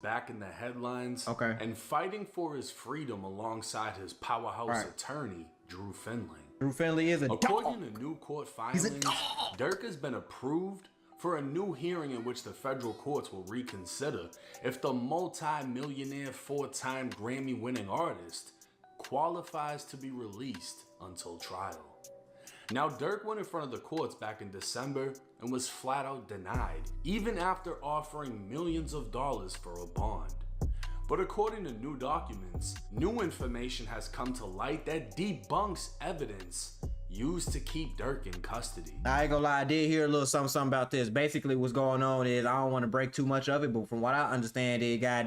back in the headlines, Okay. and fighting for his freedom alongside his powerhouse attorney, Drew Finley. Drew Finley is a According dog. to new court filings, Durk has been approved for a new hearing in which the federal courts will reconsider if the multi-millionaire four-time Grammy-winning artist qualifies to be released until trial. Now, Durk went in front of the courts back in December and was flat out denied, even after offering millions of dollars for a bond. But according to new documents, new information has come to light that debunks evidence used to keep Durk in custody. I ain't gonna lie, I did hear a little something about this. Basically, what's going on is, I don't want to break too much of it, but from what I understand, they got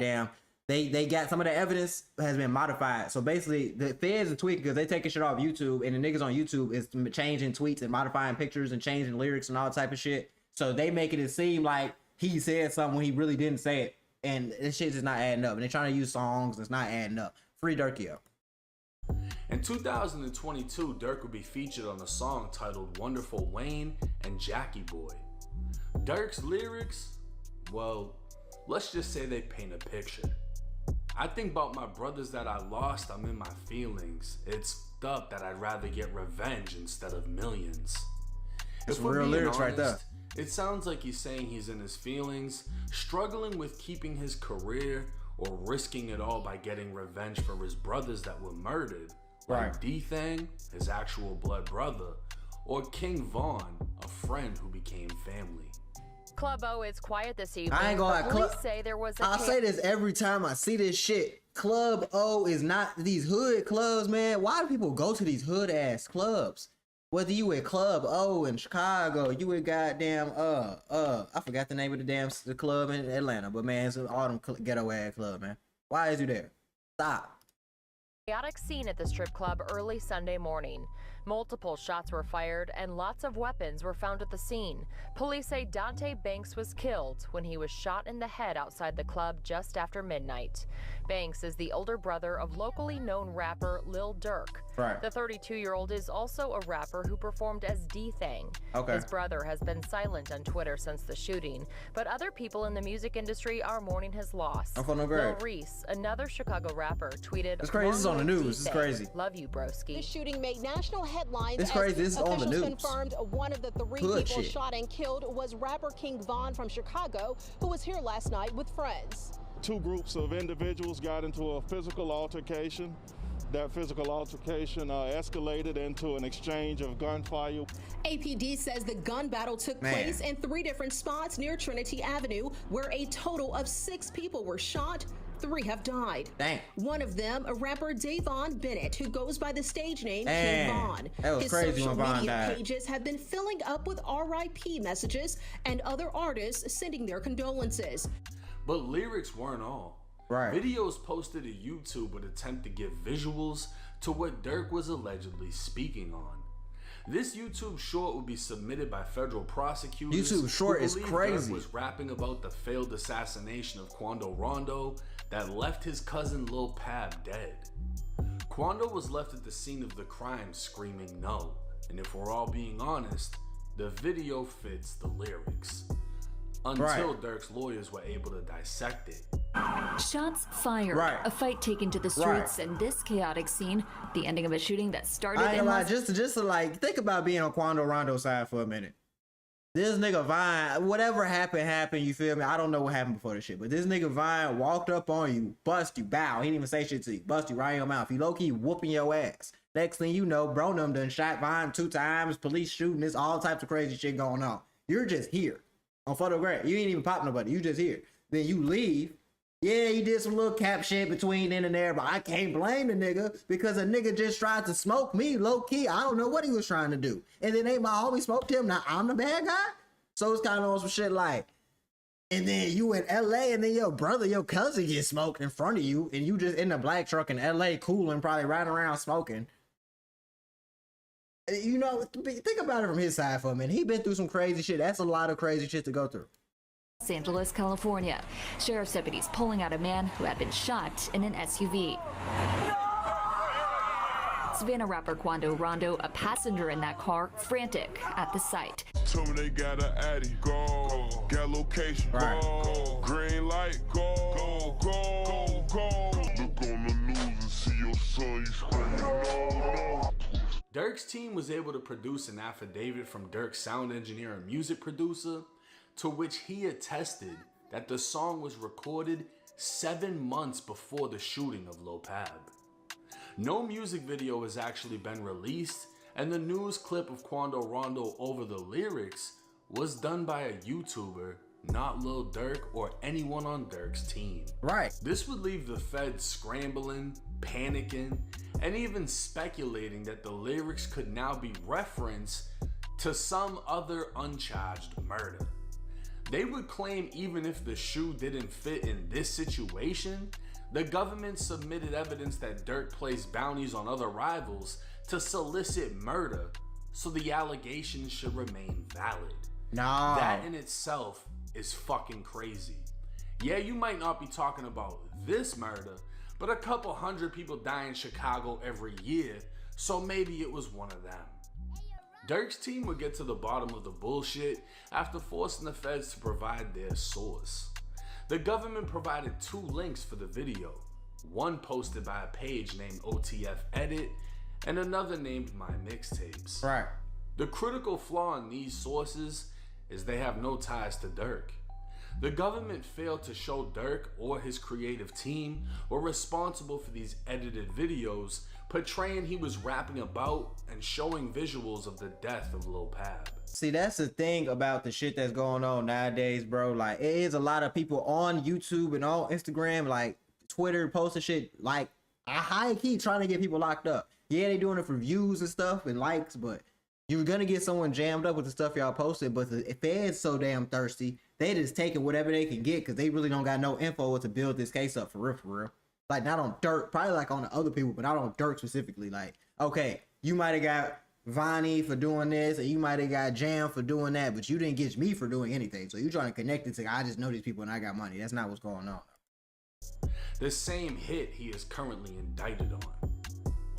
some of the evidence has been modified. So basically, the feds are tweaking because they taking shit off YouTube, and the niggas on YouTube is changing tweets and modifying pictures and changing lyrics and all type of shit. So they making it seem like he said something when he really didn't say it, and this shit is not adding up. And they're trying to use songs that's not adding up. Free Durkio. In 2022, Durk would be featured on a song titled Wonderful Wayne and Jackie Boy. Durk's lyrics, well, let's just say they paint a picture. I think about my brothers that I lost, I'm in my feelings. It's fucked up that I'd rather get revenge instead of millions. It's real lyrics right there. It sounds like he's saying he's in his feelings, struggling with keeping his career, or risking it all by getting revenge for his brothers that were murdered. Right. Like D-Thang, his actual blood brother, or King Von, a friend who became family. Club O is quiet this evening. I ain't gonna lie, police say there was a I say this every time I see this shit. Club O is not these hood clubs, man. Why do people go to these hood ass clubs? Whether you at Club O in Chicago, you at goddamn I forgot the name of the club in Atlanta, but man, it's all them ghetto ass club, man. Why is you there? Stop. Chaotic scene at the strip club early Sunday morning. Multiple shots were fired and lots of weapons were found at the scene. Police say Dante Banks was killed when he was shot in the head outside the club just after midnight. Banks is the older brother of locally known rapper Lil Durk. Right. The 32-year-old is also a rapper who performed as D-Thang. Okay. His brother has been silent on Twitter since the shooting, but other people in the music industry are mourning his loss. I'm feeling Lil great. Reese, another Chicago rapper, tweeted, It's crazy. This is on the news. This is crazy. Love you, broski. The shooting made national headlines. It's crazy. This is on the news. Confirmed one of the three Hood people shit. shot and killed was rapper King Von from Chicago, who was here last night with friends. Two groups of individuals got into a physical altercation. That physical altercation escalated into an exchange of gunfire. APD says the gun battle took place in 3 different spots near Trinity Avenue, where a total of 6 people were shot. 3 have died. Dang. One of them, a rapper Davon Bennett, who goes by the stage name King Von. That was His crazy social when Von media died. pages have been filling up with RIP messages and other artists sending their condolences. But lyrics weren't all. Right. Videos posted to YouTube would attempt to give visuals to what Durk was allegedly speaking on. This YouTube short would be submitted by federal prosecutors. YouTube short who is believe crazy. Durk was rapping about the failed assassination of Quando Rondo that left his cousin Lil Pab dead. Quando was left at the scene of the crime screaming no, and if we're all being honest, the video fits the lyrics. Until Durk's lawyers were able to dissect it. Shots fired. Right. A fight taken to the streets, and this chaotic scene, the ending of a shooting that started I ain't in gonna lie, just to like think about being on Quando Rondo's side for a minute. This nigga Vine, whatever happened, you feel me? I don't know what happened before this shit, but this nigga Vine walked up on you, bust you, bow, he didn't even say shit to you, bust you right in your mouth. He low-key whooping your ass. Next thing you know, bro them done shot Vine 2 times, police shooting, there's all types of crazy shit going on. You're just here on photograph. You ain't even pop nobody, you just here. Then you leave. Yeah, he did some little cap shit between then and there, but I can't blame the nigga because a nigga just tried to smoke me low key. I don't know what he was trying to do. And then my homie smoked him. Now I'm the bad guy. So it's kind of on some shit like, and then you in LA and then your brother, your cousin gets smoked in front of you and you just in the black truck in LA cooling, probably riding around smoking. You know, think about it from his side for a minute. He been through some crazy shit. That's a lot of crazy shit to go through. Los Angeles, California. Sheriff's deputies pulling out a man who had been shot in an SUV. Savannah rapper Quando Rondo, a passenger in that car, frantic at the sight. Told me they got an Addy, go. Got location, go. Green light, go. Durk's team was able to produce an affidavit from Durk's sound engineer and music producer, to which he attested that the song was recorded 7 months before the shooting of Lil Pab. No music video has actually been released, and the news clip of Quando Rondo over the lyrics was done by a YouTuber, not Lil Durk or anyone on Durk's team. Right. This would leave the feds scrambling, panicking, and even speculating that the lyrics could now be referenced to some other uncharged murder. They would claim even if the shoe didn't fit in this situation, the government submitted evidence that Durk placed bounties on other rivals to solicit murder, so the allegations should remain valid. No. That in itself is fucking crazy. Yeah, you might not be talking about this murder, but a couple hundred people die in Chicago every year, so maybe it was one of them. Durk's team would get to the bottom of the bullshit after forcing the feds to provide their source. The government provided 2 links for the video, one posted by a page named OTF Edit and another named My Mixtapes. Right. The critical flaw in these sources is they have no ties to Durk. The government failed to show Durk or his creative team were responsible for these edited videos portraying he was rapping about and showing visuals of the death of Lil Pab. See, that's the thing about the shit that's going on nowadays, bro. Like, it is a lot of people on YouTube and on Instagram, like Twitter, posting shit like a high key trying to get people locked up. Yeah, they doing it for views and stuff and likes, but you're gonna get someone jammed up with the stuff y'all posted. But the feds so damn thirsty, they just taking whatever they can get because they really don't got no info to build this case up for real, for real. Like, not on Durk, probably like on the other people, but not on Durk specifically. Like, okay, you might have got Vonnie for doing this, and you might have got Jam for doing that, but you didn't get me for doing anything. So you trying to connect it to, I just know these people and I got money. That's not what's going on. The same hit he is currently indicted on.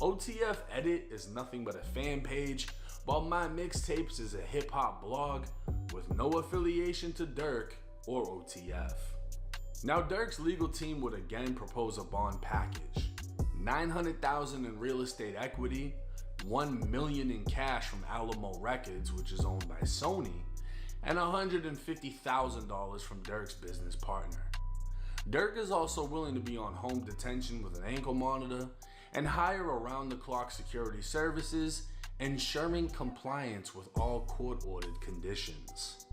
OTF Edit is nothing but a fan page, while My Mixtapes is a hip-hop blog with no affiliation to Durk or OTF. Now Durk's legal team would again propose a bond package, $900,000 in real estate equity, $1 million in cash from Alamo Records, which is owned by Sony, and $150,000 from Durk's business partner. Durk is also willing to be on home detention with an ankle monitor and hire around-the-clock security services, ensuring compliance with all court-ordered conditions.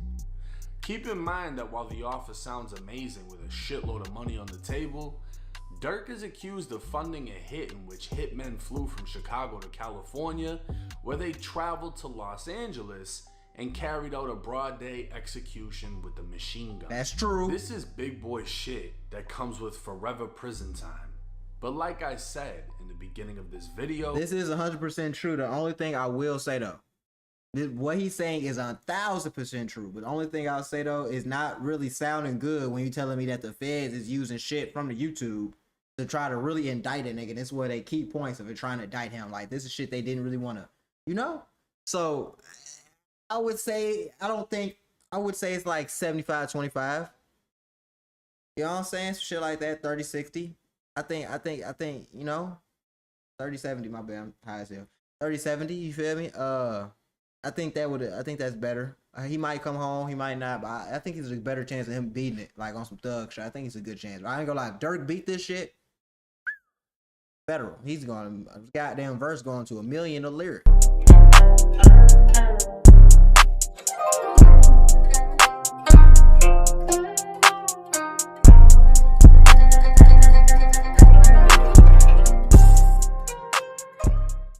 Keep in mind that while the offer sounds amazing with a shitload of money on the table, Durk is accused of funding a hit in which hitmen flew from Chicago to California, where they traveled to Los Angeles and carried out a broad day execution with a machine gun. That's true. This is big boy shit that comes with forever prison time. But like I said in the beginning of this video, this is 100% true. The only thing I will say though, what he's saying is 1,000% true. But the only thing I'll say though is not really sounding good when you telling me that the feds is using shit from the YouTube to try to really indict a nigga. That's where they key points of it trying to indict him. Like, this is shit they didn't really want to, you know? So I would say, I would say it's like 75-25. You know what I'm saying? Some shit like that, 30-60. I think, you know, 30-70, my bad, I'm high as hell. 30-70, you feel me? I think that's better. He might come home, he might not, but I think there's a better chance of him beating it, like on some thug shit. I think it's a good chance. But I ain't gonna lie, Durk beat this shit. Federal. He's going, goddamn verse going to $1 million a lyric.